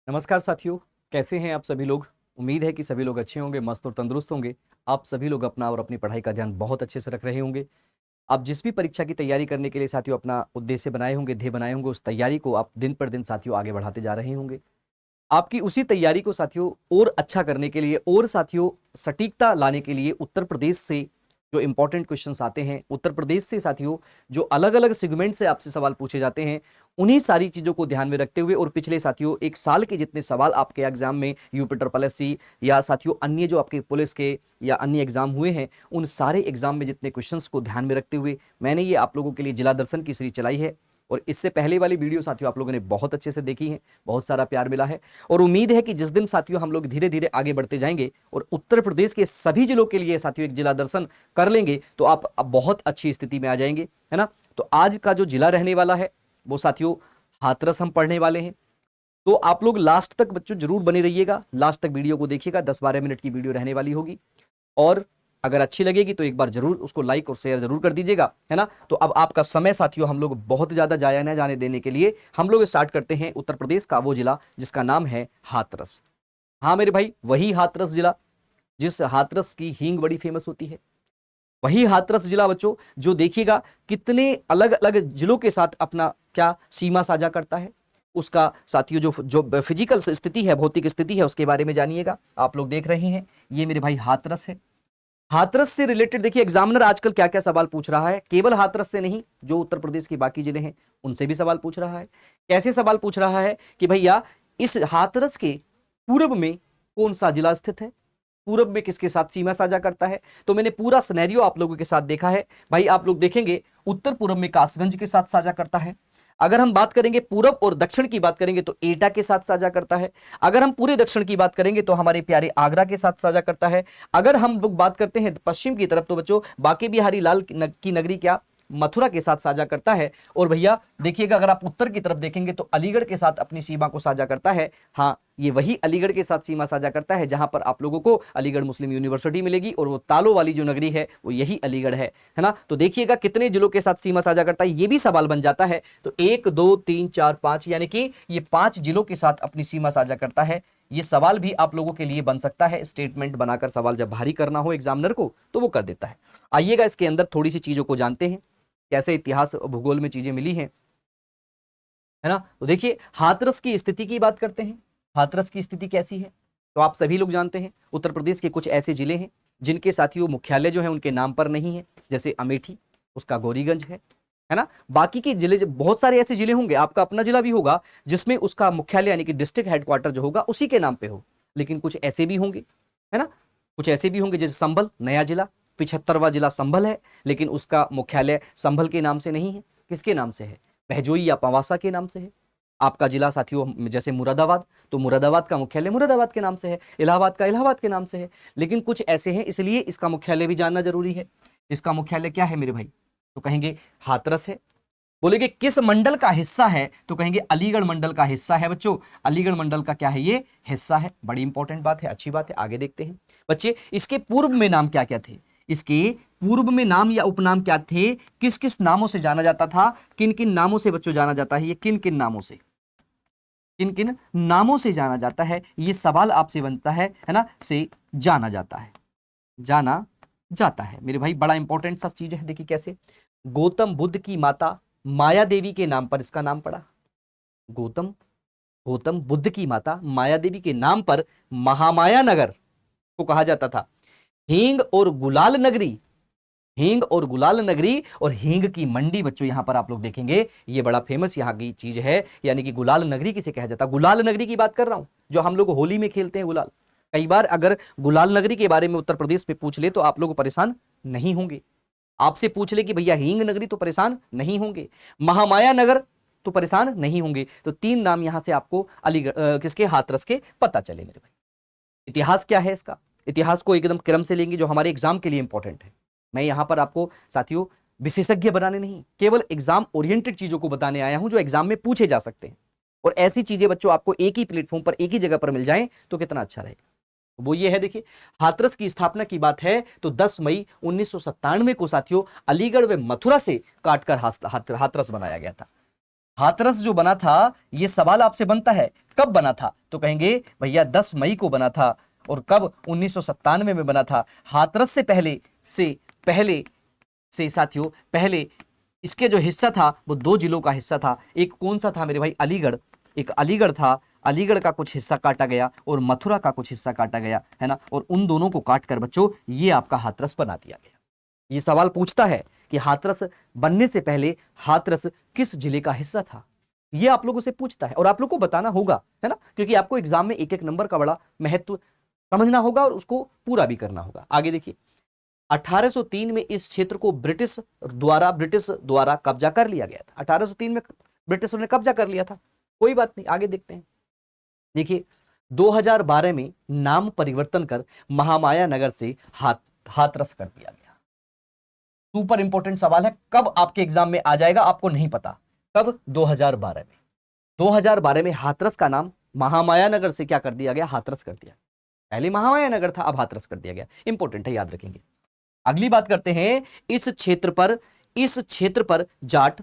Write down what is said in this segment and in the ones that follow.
नमस्कार साथियों। कैसे हैं आप सभी लोग। उम्मीद है कि सभी लोग अच्छे होंगे, मस्त और तंदुरुस्त होंगे। आप सभी लोग अपना और अपनी पढ़ाई का ध्यान बहुत अच्छे से रख रहे होंगे। आप जिस भी परीक्षा की तैयारी करने के लिए साथियों अपना उद्देश्य बनाए होंगे, ध्येय बनाए होंगे, उस तैयारी को आप दिन पर दिन साथियों आगे बढ़ाते जा रहे होंगे। आपकी उसी तैयारी को साथियों और अच्छा करने के लिए और साथियों सटीकता लाने के लिए उत्तर प्रदेश से जो इंपॉर्टेंट क्वेश्चंस आते हैं, उत्तर प्रदेश से साथियों जो अलग अलग सेगमेंट से आपसे सवाल पूछे जाते हैं, उन्हीं सारी चीजों को ध्यान में रखते हुए और पिछले साथियों एक साल के जितने सवाल आपके एग्जाम में यूपी ट्रिपल एससी या साथियों अन्य जो आपके पुलिस के या अन्य एग्जाम हुए हैं, उन सारे एग्जाम में जितने क्वेश्चंस को ध्यान में रखते हुए मैंने ये आप लोगों के लिए जिला दर्शन की सीरीज चलाई है। और इससे पहले वाली वीडियो साथियों आप लोगों ने बहुत अच्छे से देखी है, बहुत सारा प्यार मिला है। और उम्मीद है कि जिस दिन साथियों हम लोग धीरे धीरे आगे बढ़ते जाएंगे और उत्तर प्रदेश के सभी जिलों के लिए साथियों एक जिला दर्शन कर लेंगे तो आप अब बहुत अच्छी स्थिति में आ जाएंगे, है ना। तो आज का जो जिला रहने वाला है वो साथियों हाथरस हम पढ़ने वाले हैं। तो आप लोग लास्ट तक बच्चों जरूर बने रहिएगा, लास्ट तक वीडियो को देखिएगा। 10-12 मिनट की वीडियो रहने वाली होगी और अगर अच्छी लगेगी तो एक बार जरूर उसको लाइक और शेयर जरूर कर दीजिएगा, है ना। तो अब आपका समय साथियों हम लोग बहुत ज्यादा जाया न जाने देने के लिए हम लोग स्टार्ट करते हैं उत्तर प्रदेश का वो जिला जिसका नाम है हाथरस। हाँ मेरे भाई, वही हाथरस जिला जिस हाथरस की हींग बड़ी फेमस होती है। वही हाथरस जिला बच्चों जो देखिएगा कितने अलग अलग जिलों के साथ अपना क्या सीमा साझा करता है। उसका साथियों जो जो फिजिकल स्थिति है, भौतिक स्थिति है, उसके बारे में जानिएगा। आप लोग देख रहे हैं ये मेरे भाई हाथरस है। हाथरस से रिलेटेड देखिए एग्जामिनर आजकल क्या क्या सवाल पूछ रहा है। केवल हाथरस से नहीं, जो उत्तर प्रदेश के बाकी जिले हैं उनसे भी सवाल पूछ रहा है। कैसे सवाल पूछ रहा है कि भैया इस हाथरस के पूर्व में कौन सा जिला स्थित है, पूरब में किसके साथ सीमा साझा करता है। तो मैंने पूरा सिनेरियो आप लोगों के साथ देखा है भाई। आप लोग देखेंगे उत्तर पूरब में कासगंज के साथ साझा करता है। अगर हम बात करेंगे पूरब और दक्षिण की बात करेंगे तो एटा के साथ साझा करता है। अगर हम पूरे दक्षिण की बात करेंगे तो हमारे प्यारे आगरा के साथ साझा करता है। अगर हम लोग बात करते हैं पश्चिम की तरफ तो बच्चों बाके बिहारी लाल की नगरी क्या मथुरा के साथ साझा करता है। और भैया देखिएगा अगर आप उत्तर की तरफ देखेंगे तो अलीगढ़ के साथ अपनी सीमा को साझा करता है। हाँ, ये वही अलीगढ़ के साथ सीमा साझा करता है जहां पर आप लोगों को अलीगढ़ मुस्लिम यूनिवर्सिटी मिलेगी और वो तालों वाली जो नगरी है वो यही अलीगढ़ है ना। तो देखिएगा कितने जिलों के साथ सीमा साझा करता है, ये भी सवाल बन जाता है। तो 1 2 3 4 5 यानी कि ये 5 जिलों के साथ अपनी सीमा साझा करता है। ये सवाल भी आप लोगों के लिए बन सकता है। स्टेटमेंट बनाकर सवाल जब भारी करना हो एग्जामिनर को तो वो कर देता है। आइएगा इसके अंदर थोड़ी सी चीजों को जानते हैं, कैसे इतिहास भूगोल में चीजें मिली हैं, है ना। तो देखिए हाथरस की स्थिति की बात करते हैं। हाथरस की स्थिति कैसी है तो आप सभी लोग जानते हैं उत्तर प्रदेश के कुछ ऐसे जिले हैं जिनके साथियों मुख्यालय जो है उनके नाम पर नहीं है। जैसे अमेठी, उसका गौरीगंज है ना। बाकी के जिले बहुत सारे ऐसे जिले होंगे, आपका अपना जिला भी होगा जिसमें उसका मुख्यालय यानी कि डिस्ट्रिक्ट हेडक्वार्टर जो होगा उसी के नाम पे हो। लेकिन कुछ ऐसे भी होंगे, है ना, कुछ ऐसे भी होंगे जैसे संभल नया जिला, 75वां जिला संभल है लेकिन उसका मुख्यालय संभल के नाम से नहीं है। किसके नाम से है? बहजोई या पवासा के नाम से है। आपका जिला साथियों जैसे मुरादाबाद, तो मुरादाबाद का मुख्यालय मुरादाबाद के नाम से है। इलाहाबाद का इलाहाबाद के नाम से है। लेकिन कुछ ऐसे हैं इसलिए इसका मुख्यालय भी जानना जरूरी है। इसका मुख्यालय क्या है मेरे भाई? तो कहेंगे हाथरस है। बोलेंगे किस मंडल का हिस्सा है तो कहेंगे अलीगढ़ मंडल का हिस्सा है। बच्चों अलीगढ़ मंडल का क्या है? ये हिस्सा है। बड़ी इंपॉर्टेंट बात है, अच्छी बात है। आगे देखते हैं बच्चे, इसके पूर्व में नाम क्या क्या थे? इसके पूर्व में नाम या उपनाम क्या थे? किस किस नामों से जाना जाता था? किन किन नामों से बच्चों जाना जाता है? ये किन किन नामों से, किन किन नामों से जाना जाता है? ये सवाल आपसे बनता है ना। से जाना जाता है, जाना जाता है मेरे भाई। बड़ा इंपॉर्टेंट सा चीज है। देखिए कैसे गौतम बुद्ध की माता माया देवी के नाम पर इसका नाम पड़ा। गौतम गौतम बुद्ध की माता माया देवी के नाम पर महामाया नगर को कहा जाता था। हींग और गुलाल नगरी, हींग और गुलाल नगरी और हींग की मंडी बच्चों यहां पर आप लोग देखेंगे ये बड़ा फेमस यहां की चीज है। यानी कि गुलाल नगरी किसे कहा जाता है? गुलाल नगरी की बात कर रहा हूं जो हम लोग होली में खेलते हैं गुलाल। कई बार अगर गुलाल नगरी के बारे में उत्तर प्रदेश में पूछ ले तो आप लोग परेशान नहीं होंगे। आपसे पूछ ले कि भैया हींग नगरी तो परेशान नहीं होंगे, महामाया नगर तो परेशान नहीं होंगे। तो 3 नाम यहां से आपको अलीगढ़ किसके हाथरस के पता चले मेरे भाई। इतिहास क्या है इसका? इतिहास को एकदम क्रम से लेंगे जो हमारे एग्जाम के लिए इंपॉर्टेंट है। मैं यहां पर आपको साथियों विशेषज्ञ बनाने नहीं, केवल एग्जाम ओरिएंटेड चीजों को बताने आया हूं जो एग्जाम में पूछे जा सकते हैं। और ऐसी चीजें बच्चों आपको एक ही प्लेटफॉर्म पर एक ही जगह पर मिल जाएं तो कितना अच्छा रहेगा। वो ये है, देखिए हाथरस की स्थापना की बात है तो 10 मई 1997 को साथियों अलीगढ़ व मथुरा से काटकर हाथरस बनाया गया था। हाथरस जो बना था, ये सवाल आपसे बनता है कब बना था, तो कहेंगे भैया 10 मई को बना था। और कब? 1997 में बना था। हाथरस से पहले साथियों, पहले इसके जो हिस्सा था वो 2 जिलों का हिस्सा था। एक कौन सा था मेरे भाई? अलीगढ़। एक अलीगढ़ था, अलीगढ़ का कुछ हिस्सा काटा गया और मथुरा का कुछ हिस्सा काटा गया, है ना। और उन दोनों को काट कर बच्चों ये आपका हाथरस बना दिया गया। ये सवाल पूछता है कि हाथरस बनने से पहले हाथरस किस जिले का हिस्सा था, ये आप लोगों से पूछता है और आप लोग को बताना होगा, है ना, क्योंकि आपको एग्जाम में एक एक नंबर का बड़ा महत्व समझना होगा और उसको पूरा भी करना होगा। आगे देखिए, 1803 में इस क्षेत्र को ब्रिटिश द्वारा कब्जा कर लिया गया था। 1803 में ब्रिटिशों ने कब्जा कर लिया था, कोई बात नहीं, आगे देखते हैं। देखिए 2012 में नाम परिवर्तन कर महामाया नगर से हाथरस कर दिया गया। सुपर इंपॉर्टेंट सवाल है, कब आपके एग्जाम में आ जाएगा आपको नहीं पता, कब? 2012 में। 2012 में हाथरस का नाम महामाया नगर से क्या कर दिया गया? हाथरस कर दिया। पहले महामाया नगर था, अब हाथरस कर दिया गया। इंपॉर्टेंट है, याद रखेंगे। अगली बात करते हैं, इस क्षेत्र पर जाट,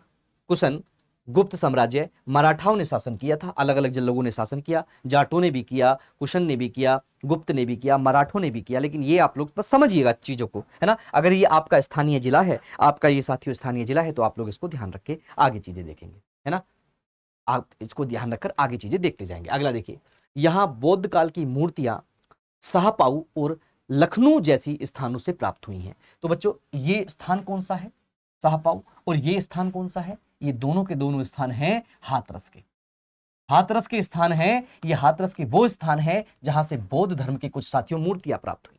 कुशन, गुप्त साम्राज्य, मराठाओं ने शासन किया था। अलग अलग जन लोगों ने शासन किया, जाटों ने भी किया, कुशन ने भी किया, गुप्त ने भी किया, मराठों ने भी किया। लेकिन ये आप लोग बस समझिएगा चीजों को, है ना। अगर ये आपका स्थानीय जिला है, आपका ये साथियों स्थानीय जिला है, तो आप लोग इसको ध्यान रख के आगे चीजें देखेंगे, है ना। आप इसको ध्यान रखकर आगे चीजें देखते जाएंगे। अगला देखिए, यहां बौद्ध काल की मूर्तियां शाहपाऊ और लखनऊ जैसी स्थानों से प्राप्त हुई हैं। तो बच्चों ये स्थान कौन सा है? शाहपाऊ। और ये स्थान कौन सा है? ये दोनों के दोनों स्थान हैं हाथरस के। हाथरस के स्थान है, ये हाथरस के वो स्थान है जहां से बौद्ध धर्म के कुछ साथियों मूर्तियां प्राप्त हुई।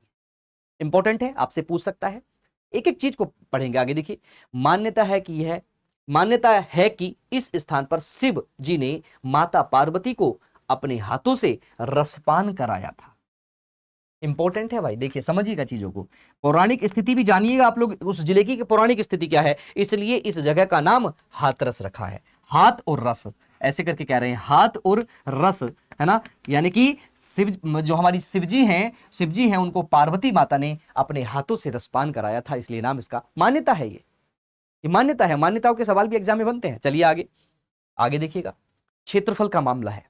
इंपॉर्टेंट है, आपसे पूछ सकता है। एक एक चीज को पढ़ेंगे आगे। देखिए, मान्यता है कि इस स्थान पर शिव जी ने माता पार्वती को अपने हाथों से रसपान कराया था। इंपॉर्टेंट है भाई, देखिए समझिएगा चीजों को। पौराणिक स्थिति भी जानिएगा आप लोग, उस जिले की पौराणिक स्थिति क्या है, इसलिए इस जगह का नाम हाथरस रखा है। हाथ और रस ऐसे करके कह रहे हैं, हाथ और रस, है ना। यानी कि शिव, जो हमारी शिव जी हैं उनको पार्वती माता ने अपने हाथों से रसपान कराया था, इसलिए नाम इसका। मान्यता है, ये मान्यता है। मान्यताओं के सवाल भी एग्जाम में बनते हैं। चलिए आगे देखिएगा, क्षेत्रफल का मामला है।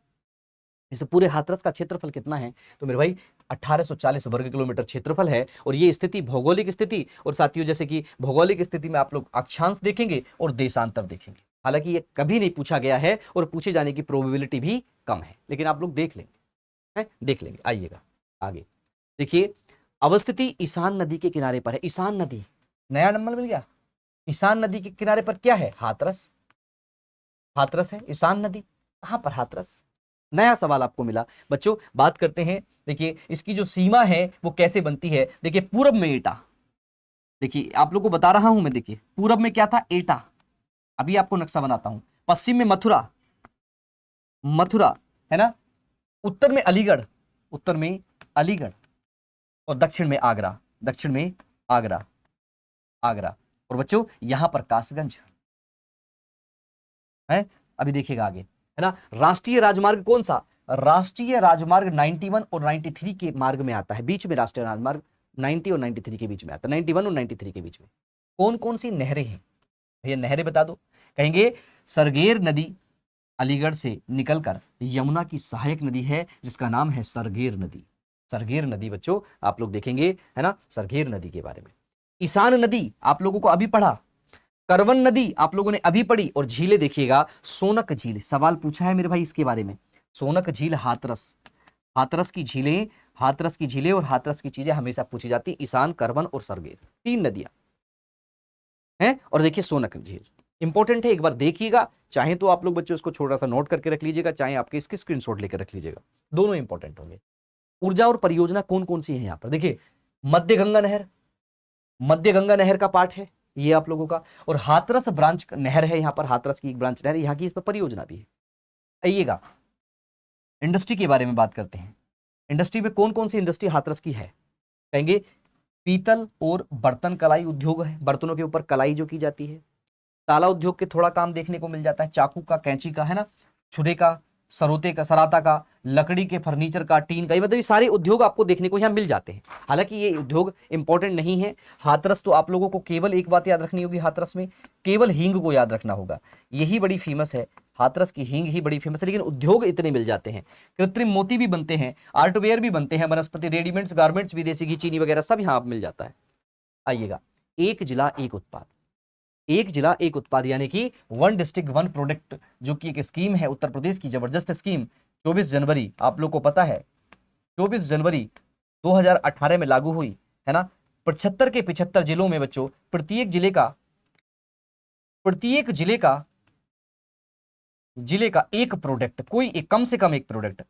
इस पूरे हाथरस का क्षेत्रफल कितना है? तो मेरे भाई 1840 वर्ग किलोमीटर क्षेत्रफल है। और ये स्थिति, भौगोलिक स्थिति, और साथियों जैसे कि भौगोलिक स्थिति में आप लोग अक्षांश देखेंगे और देशांतर देखेंगे। हालांकि ये कभी नहीं पूछा गया है और पूछे जाने की प्रोबेबिलिटी भी कम है, लेकिन आप लोग देख लेंगे। आइएगा आगे देखिए, अवस्थिति ईशान नदी के किनारे पर है। ईशान नदी, नया नंबर मिल गया। ईशान नदी के किनारे पर क्या है? हाथरस है। ईशान नदी कहां पर? हाथरस। नया सवाल आपको मिला बच्चों। बात करते हैं, देखिए इसकी जो सीमा है वो कैसे बनती है। देखिए पूरब में एटा, देखिए आप लोग को बता रहा हूं मैं। देखिए पूरब में क्या था? एटा। अभी आपको नक्शा बनाता हूं। पश्चिम में मथुरा, है ना। उत्तर में अलीगढ़ और दक्षिण में आगरा। और बच्चों यहां पर कासगंज है। अभी देखिएगा आगे, है ना। राष्ट्रीय राजमार्ग कौन सा? राष्ट्रीय राजमार्ग 91 और 93 के मार्ग में आता है। बीच में राष्ट्रीय राजमार्ग 90 और 93 के बीच में आता है। 91 और 93 के बीच में कौन कौन सी नहरें हैं भैया? नहरें बता दो। कहेंगे सरगेर नदी अलीगढ़ से निकलकर यमुना की सहायक नदी है, जिसका नाम है सरगेर नदी। बच्चों आप लोग देखेंगे, है ना, सरगेर नदी के बारे में। ईशान नदी आप लोगों को अभी पढ़ा, करवन नदी आप लोगों ने अभी पढ़ी। और झीलें देखिएगा, सोनक झील, सवाल पूछा है मेरे भाई इसके बारे में। सोनक झील, हाथरस की झीलें और हाथरस की चीजें हमेशा पूछी जाती। ईशान, करवन और सरगेर, 3 नदियां हैं। और देखिए सोनक झील इंपॉर्टेंट है, एक बार देखिएगा। चाहे तो आप लोग बच्चों इसको छोटा सा नोट करके रख लीजिएगा, चाहे आपके इसके स्क्रीनशॉट लेकर रख लीजिएगा, दोनों इंपॉर्टेंट होंगे। ऊर्जा और परियोजना कौन कौन सी है यहाँ पर? देखिए मध्य गंगा नहर का पार्ट है ये आप लोगों का। और हाथरस ब्रांच नहर है, यहाँ पर हाथरस की एक ब्रांच नहर है, यहाँ की इस पर परियोजना भी है। आइएगा इंडस्ट्री के बारे में बात करते हैं। इंडस्ट्री में कौन कौन सी इंडस्ट्री हाथरस की है? कहेंगे पीतल और बर्तन कलाई उद्योग है, बर्तनों के ऊपर कलाई जो की जाती है। ताला उद्योग के थोड़ा काम देखने को मिल जाता है, चाकू का, कैंची का, है ना, छुरे का, सराता का, लकड़ी के फर्नीचर का, टीन का, मतलब ये सारे उद्योग आपको देखने को यहाँ मिल जाते हैं। हालांकि ये उद्योग इंपॉर्टेंट नहीं है। हाथरस तो आप लोगों को केवल एक बात याद रखनी होगी, हाथरस में केवल हींग को याद रखना होगा। यही बड़ी फेमस है, हाथरस की हींग ही बड़ी फेमस है, लेकिन उद्योग इतने मिल जाते हैं, कृत्रिम मोती भी बनते हैं, आर्टवेयर भी बनते हैं, वनस्पति रेडीमेड्स, गारमेंट्स, विदेशी घी, चीनी वगैरह सब यहाँ मिल जाता है। आइएगा, एक जिला एक उत्पाद, एक जिला एक उत्पाद यानी कि वन डिस्ट्रिक्ट वन प्रोडक्ट, जो कि एक स्कीम है उत्तर प्रदेश की, जबरदस्त स्कीम, 24 जनवरी आप लोग को पता है 24 जनवरी 2018 में लागू हुई है ना। 75 के 75 जिलों में बच्चों प्रत्येक जिले का एक प्रोडक्ट, कोई एक, कम से कम एक प्रोडक्ट,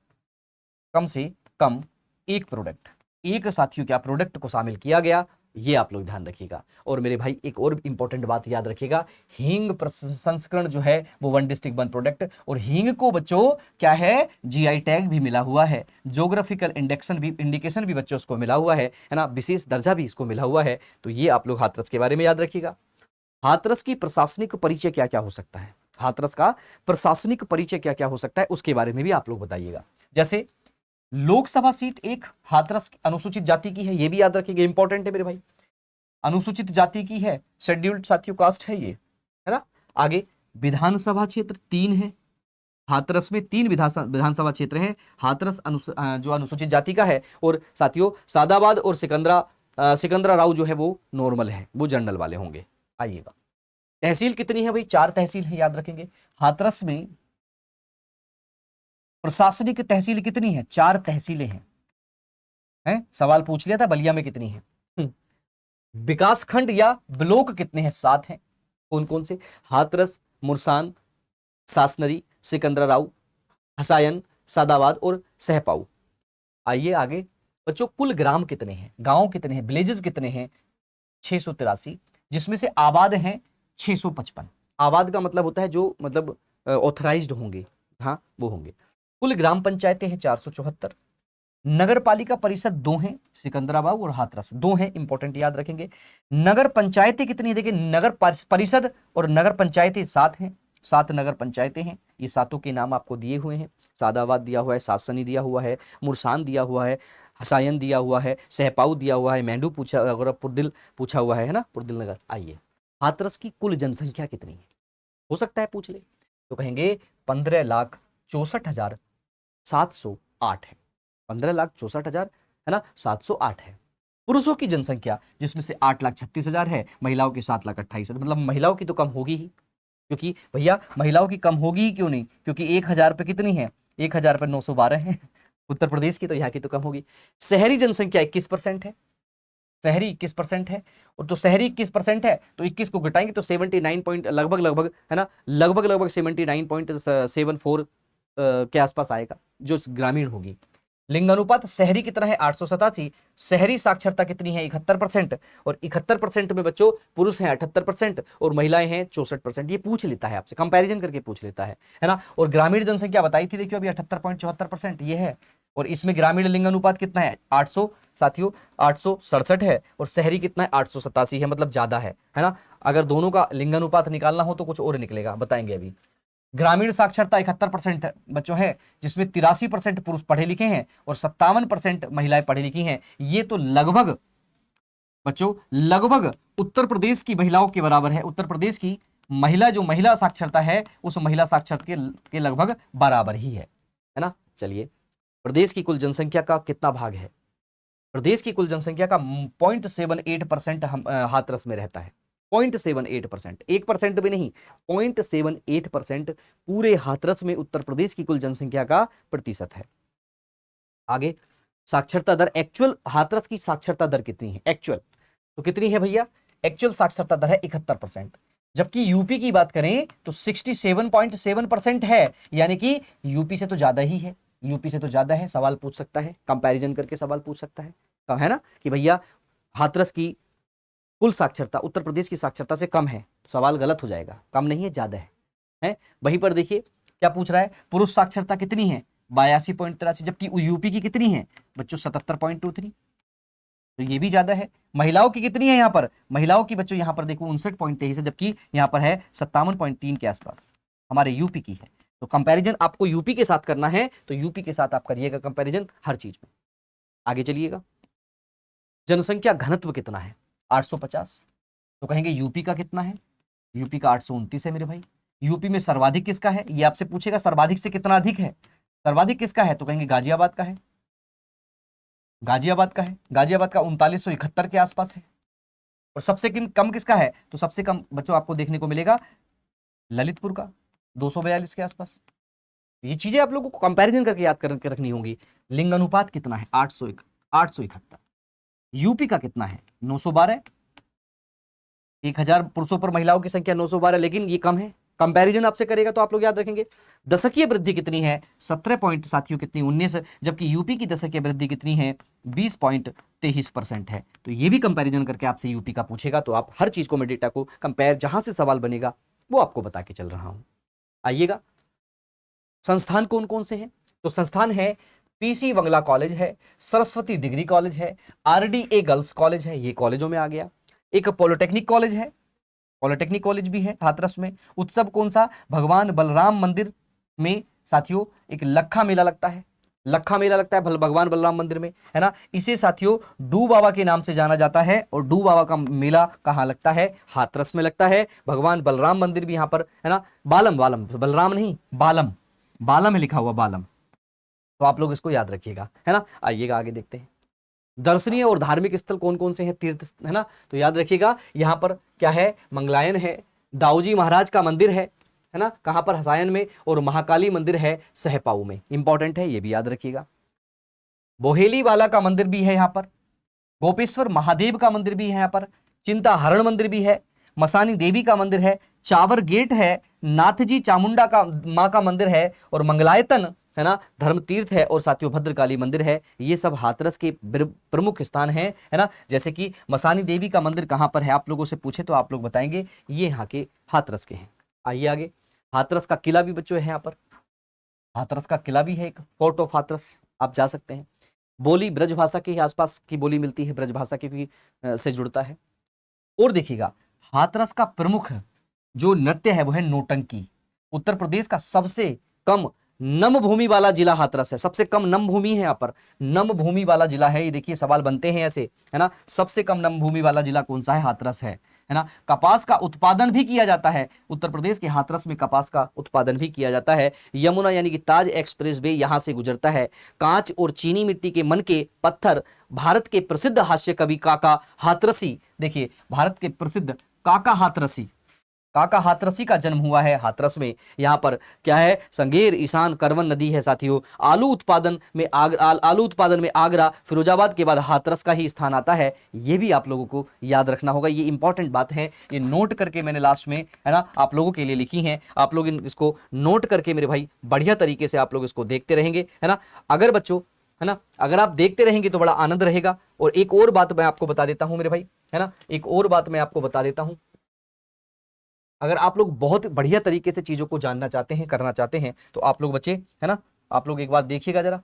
कम से कम एक प्रोडक्ट, एक साथियों क्या प्रोडक्ट को शामिल किया गया, ये आप लोग ध्यान रखिएगा। और मेरे भाई एक और इंपॉर्टेंट बात याद रखिएगा, हींग प्रसंस्करण जो है वो वन डिस्ट्रिक्ट वन प्रोडक्ट, और हींग को बच्चों क्या है, जीआई टैग भी मिला हुआ है, ज्योग्राफिकल इंडिकेशन भी बच्चों उसको मिला हुआ है ना, विशेष दर्जा भी इसको मिला हुआ है। तो ये आप लोग हाथरस के बारे में याद रखिएगा। हाथरस की प्रशासनिक परिचय क्या क्या हो सकता है, हाथरस का प्रशासनिक परिचय क्या क्या हो सकता है, उसके बारे में भी आप लोग बताइएगा। जैसे लोकसभा सीट एक हाथरस अनुसूचित जाति की है, ये भी याद रखिएगा, इंपॉर्टेंट है मेरे भाई, अनुसूचित जाति की है, शेड्यूल्ड साथियों कास्ट है ये, है ना। आगे विधानसभा क्षेत्र 3 है, हाथरस में 3 विधानसभा क्षेत्र हैं, हाथरस जो अनुसूचित जाति का है, और साथियों सादाबाद और सिकंदरा राव जो है वो नॉर्मल है, वो जनरल वाले होंगे। आइएगा, तहसील कितनी है भाई, 4 तहसील है, याद रखेंगे। हाथरस में प्रशासनिक तहसील कितनी है, 4 तहसीलें हैं, सवाल पूछ लिया था बलिया में कितनी है। विकास खंड या ब्लॉक कितने हैं, 7 हैं, कौन कौन से, हाथरस, मुरसान, सासनरी, सिकंदराराव, हसायन, सादाबाद और सहपाऊ। आइए आगे बच्चों, कुल ग्राम कितने हैं, गांव कितने हैं, विलेजेस कितने हैं, 683, जिसमें से आबाद हैं 655। आबाद का मतलब होता है जो मतलब ऑथराइज्ड होंगे, हाँ वो होंगे। कुल ग्राम पंचायतें हैं 474। नगर पालिका परिषद 2 हैं, सिकंदराबाद और हाथरस 2 हैं, इंपॉर्टेंट याद रखेंगे। नगर पंचायतें कितनी है, देखिए नगर परिषद और नगर पंचायतें 7 हैं, 7 नगर पंचायतें हैं, ये सातों के नाम आपको दिए हुए हैं। सादाबाद दिया हुआ है, सासनी दिया हुआ है, मुरसान दिया हुआ है, हसायन दिया हुआ है, सहपाऊ दिया हुआ है, मेंढू पूछा और पुरदिल पूछा हुआ है ना, पुरदिल नगर। आइए, हाथरस की कुल जनसंख्या कितनी है, हो सकता है पूछ ले, तो कहेंगे 15,64,708 है, 15,64,000 है ना, 708 है। पुरुषों की जनसंख्या जिसमें से 8,36,000 है, महिलाओं की 7,28,000, मतलब महिलाओं की तो कम होगी ही, क्योंकि भैया महिलाओं की कम होगी ही क्यों नहीं, क्योंकि 1,000 पे कितनी है, 1,000 पे 912 है उत्तर प्रदेश की, तो यहाँ की तो कम होगी। शहरी जनसंख्या 21% है, शहरी 21% है, और तो शहरी 21% है तो 21 को घटाएंगे तो 79 पॉइंट लगभग है ना, लगभग 79.74 के आसपास आएगा जो ग्रामीण होगी। लिंगानुपात शहरी कितना है, 887। शहरी साक्षरता कितनी है, 71%, और 71% में बच्चों पुरुष हैं 78% और महिलाएं हैं 64%। ये पूछ लेता है आपसे, कंपैरिजन करके पूछ लेता है ना। और ग्रामीण जनसंख्या बताई थी, देखियो अभी 78.74% ये है, और इसमें ग्रामीण लिंगानुपात कितना है, 800 साथियों 867 है, और शहरी कितना है 887 है, मतलब ज्यादा है ना। अगर दोनों का लिंगानुपात निकालना हो तो कुछ और निकलेगा, बताएंगे अभी। ग्रामीण साक्षरता 71% बच्चों है, जिसमें 83% पुरुष पढ़े लिखे हैं और 57% महिलाएं पढ़ी लिखी हैं। ये तो लगभग बच्चों लगभग उत्तर प्रदेश की महिलाओं के बराबर है। उत्तर प्रदेश की महिला साक्षरता है उस महिला साक्षरता के लगभग बराबर ही है ना। चलिए, प्रदेश की कुल जनसंख्या का कितना भाग है, प्रदेश की कुल जनसंख्या का 0.78% हाथरस में रहता है, 0.78%, 1% भी नहीं, 0.78% पूरे हाथरस में उत्तर प्रदेश की कुल जनसंख्या का प्रतिशत है। आगे, साक्षरता दर, एक्चुअल हाथरस की साक्षरता दर कितनी है, एक्चुअल तो कितनी है भैया, एक्चुअल साक्षरता दर है 71%, जबकि यूपी की बात करें तो 67.7% है, यानी कि यूपी से तो ज्यादा ही है, यूपी से तो ज्यादा है। सवाल पूछ सकता है, कंपैरिजन करके सवाल पूछ सकता है, कम है ना, कि भैया हाथरस की कुल साक्षरता उत्तर प्रदेश की साक्षरता से कम है, तो सवाल गलत हो जाएगा, कम नहीं है ज्यादा है। वहीं पर देखिए क्या पूछ रहा है, पुरुष साक्षरता कितनी है, 82.83, जबकि यूपी की कितनी है बच्चों, 77.23, तो ये भी ज्यादा है। महिलाओं की कितनी है यहाँ पर, महिलाओं की बच्चों यहाँ पर देखो 59.23 है, जबकि यहाँ पर है 57.3 के आसपास हमारे यूपी की है। तो कंपैरिजन आपको यूपी के साथ करना है तो यूपी के साथ आप करिएगा कंपैरिजन हर चीज में। आगे चलिएगा, जनसंख्या घनत्व कितना है, 850, तो कहेंगे यूपी का कितना है, यूपी का 829 है मेरे भाई, यूपी में सर्वाधिक किसका है, ये आपसे पूछेगा सर्वाधिक से कितना अधिक है, सर्वाधिक किसका है तो कहेंगे गाजियाबाद का है, गाजियाबाद का है, गाजियाबाद का 3971 के आसपास है। और सबसे कम किसका है तो सबसे कम बच्चों आपको देखने को मिलेगा ललितपुर का 242 के आसपास। ये चीजें आप लोगों को कंपैरिजन करके याद करके रखनी होंगी। लिंग अनुपात कितना है 871, यूपी का कितना है 912, 1000 पुरुषों पर महिलाओं की संख्या 912, लेकिन ये कम है। कंपैरिजन आपसे करेगा तो आप लोग याद रखेंगे। दशकीय वृद्धि कितनी है 17 पॉइंट साथियों कितनी 19, जबकि यूपी की दशकीय वृद्धि कितनी है 20.23% है। तो ये भी कंपैरिजन करके आपसे यूपी का पूछेगा, तो आप हर चीज को मैं डेटा को कंपेयर जहां से सवाल बनेगा वो आपको बता के चल रहा हूं। आइएगा, संस्थान कौन कौन से हैं तो संस्थान है पीसी बंगला कॉलेज है, सरस्वती डिग्री कॉलेज है, आरडीए गर्ल्स कॉलेज है, ये कॉलेजों में आ गया। एक पॉलिटेक्निक कॉलेज है, पॉलिटेक्निक कॉलेज भी है हाथरस में। उत्सव कौन सा, भगवान बलराम मंदिर में साथियों एक लखा मेला लगता है, लखा मेला लगता है भगवान बलराम मंदिर में, है ना। इसे साथियों डू बाबा के नाम से जाना जाता है, और डू बाबा का मेला कहाँ लगता है, हाथरस में लगता है। भगवान बलराम मंदिर भी यहाँ पर है ना, बालम, बालम बलराम नहीं बालम, बालम है लिखा हुआ बालम, तो आप लोग इसको याद रखिएगा, है ना। आइएगा आगे देखते हैं। दर्शनीय और धार्मिक स्थल कौन कौन से हैं, तीर्थ, है ना, तो याद रखिएगा यहाँ पर क्या है, मंगलायन है, दाऊजी महाराज का मंदिर है ना, कहाँ पर, हसायन में, और महाकाली मंदिर है सहपाऊ में, इंपॉर्टेंट है ये भी याद रखिएगा। बोहेली वाला का मंदिर भी है यहाँ पर, गोपेश्वर महादेव का मंदिर भी है यहाँ पर, चिंता हरण मंदिर भी है, मसानी देवी का मंदिर है, चावर गेट है, नाथजी चामुंडा का माँ का मंदिर है, और मंगलायतन है ना धर्म तीर्थ है, और साथियों भद्रकाली मंदिर है। ये सब हाथरस के प्रमुख स्थान हैं, है ना। जैसे कि मसानी देवी का मंदिर कहाँ पर है, आप लोगों से पूछे तो आप लोग बताएंगे ये यहाँ के हाथरस के हैं। आइए आगे, हाथरस का किला भी बच्चों है यहाँ पर, हाथरस का किला भी है, एक फोर्ट ऑफ हाथरस, आप जा सकते हैं। बोली ब्रजभाषा के आसपास की बोली मिलती है, ब्रजभाषा की से जुड़ता है। और देखिएगा हाथरस का प्रमुख जो नृत्य है वो है नौटंकी। उत्तर प्रदेश का सबसे कम नम भूमि वाला जिला हाथरस है, सबसे कम नम भूमि है यहाँ पर, नम भूमि वाला जिला है ये। देखिए सवाल बनते हैं ऐसे, है ना, सबसे कम नम भूमि वाला जिला कौन सा है, हाथरस है ना। कपास का उत्पादन भी किया जाता है, उत्तर प्रदेश के हाथरस में कपास का उत्पादन भी किया जाता है। यमुना यानी कि ताज एक्सप्रेस वे यहां से गुजरता है। कांच और चीनी मिट्टी के मन के पत्थर, भारत के प्रसिद्ध हास्य कवि काका हाथरसी, देखिए भारत के प्रसिद्ध काका हाथरसी, काका हाथरसी का जन्म हुआ है हाथरस में। यहाँ पर क्या है, संगेर, ईशान, करवन नदी है साथियों। आलू उत्पादन में आगरा, फिरोजाबाद के बाद हाथरस का ही स्थान आता है। ये भी आप लोगों को याद रखना होगा, ये इंपॉर्टेंट बात है, ये नोट करके मैंने लास्ट में है ना आप लोगों के लिए लिखी है। आप लोग इसको नोट करके मेरे भाई बढ़िया तरीके से आप लोग इसको देखते रहेंगे, है ना। अगर बच्चों है ना, अगर आप देखते रहेंगे तो बड़ा आनंद रहेगा। और एक और बात मैं आपको बता देता हूं मेरे भाई, है ना, एक और बात मैं आपको बता देता हूं। अगर आप लोग बहुत बढ़िया तरीके से चीजों को जानना चाहते हैं, करना चाहते हैं, तो आप लोग बच्चे, है ना, आप लोग एक बात देखिएगा जरा,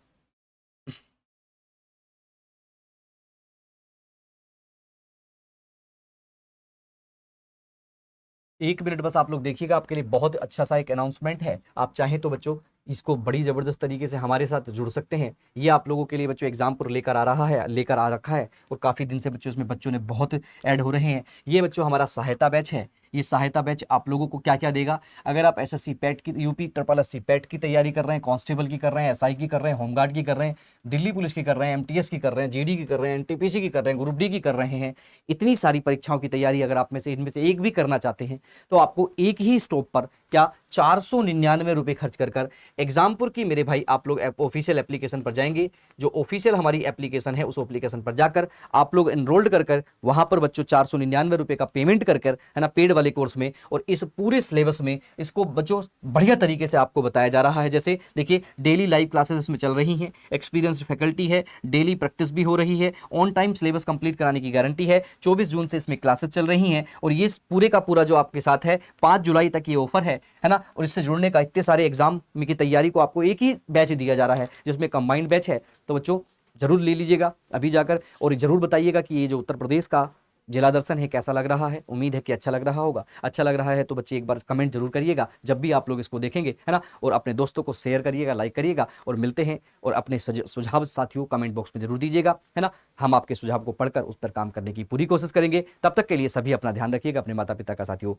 एक मिनट बस आप लोग देखिएगा, आपके लिए बहुत अच्छा सा एक अनाउंसमेंट है। आप चाहें तो बच्चों इसको बड़ी जबरदस्त तरीके से हमारे साथ जुड़ सकते हैं। ये आप लोगों के लिए बच्चों एग्जाम पर लेकर आ रहा है, लेकर आ रखा है, और काफी दिन से बच्चों इसमें बच्चों ने बहुत ऐड हो रहे हैं। ये बच्चों हमारा सहायता बैच है। ये सहायता बैच आप लोगों को क्या क्या देगा, अगर आप एसएससी पैट की, यूपी ट्रिपल एससी पैट की तैयारी कर रहे हैं, कांस्टेबल की कर रहे हैं, एसआई की कर रहे हैं, होमगार्ड की कर रहे हैं, दिल्ली पुलिस की कर रहे हैं, एमटीएस की कर रहे हैं, जीडी की कर रहे हैं, एनटीपीसी की कर रहे हैं, ग्रुप डी की कर रहे हैं, इतनी सारी परीक्षाओं की तैयारी अगर आप में से इनमें से एक भी करना चाहते हैं, तो आपको एक ही स्टॉप पर क्या 499 रुपए खर्च कर एग्जामपुर की मेरे भाई आप लोग ऑफिशियल एप्लीकेशन पर जाएंगे। जो ऑफिशियल हमारी एप्लीकेशन है उस एप्लीकेशन पर जाकर आप लोग एनरोल्ड कर वहां पर बच्चों 499 रुपए का पेमेंट कर है ना पेड वाले कोर्स में, और इस पूरे सिलेबस में इसको बच्चों बढ़िया तरीके से आपको बताया जा रहा है। जैसे देखिए डेली लाइव क्लासेस इसमें चल रही हैं, एक्सपीरियंस्ड फैकल्टी है, डेली प्रैक्टिस भी हो रही है, ऑन टाइम सिलेबस कंप्लीट कराने की गारंटी है। 24 जून से इसमें क्लासेस चल रही हैं, और ये पूरे का पूरा जो आपके साथ है 5 जुलाई तक ये ऑफर है ना। और इससे जुड़ने का इतने सारे एग्जाम की तैयारी को आपको एक ही बैच दिया जा रहा है जिसमें कंबाइंड बैच है। तो बच्चों जरूर ले लीजिएगा अभी जाकर, और जरूर बताइएगा कि ये जो उत्तर प्रदेश का जिला दर्शन है कैसा लग रहा है। उम्मीद है कि अच्छा लग रहा होगा। अच्छा लग रहा है तो बच्चे एक बार कमेंट जरूर करिएगा जब भी आप लोग इसको देखेंगे, है ना, और अपने दोस्तों को शेयर करिएगा, लाइक करिएगा, और मिलते हैं। और अपने सुझाव साथियों कमेंट बॉक्स में जरूर दीजिएगा, है ना। हम आपके सुझाव को पढ़कर उस पर काम करने की पूरी कोशिश करेंगे। तब तक के लिए सभी अपना ध्यान रखिएगा, अपने माता पिता का साथियों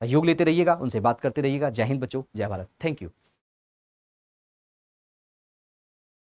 सहयोग लेते रहिएगा, उनसे बात करते रहिएगा। जय हिंद बच्चों, जय भारत। Thank you.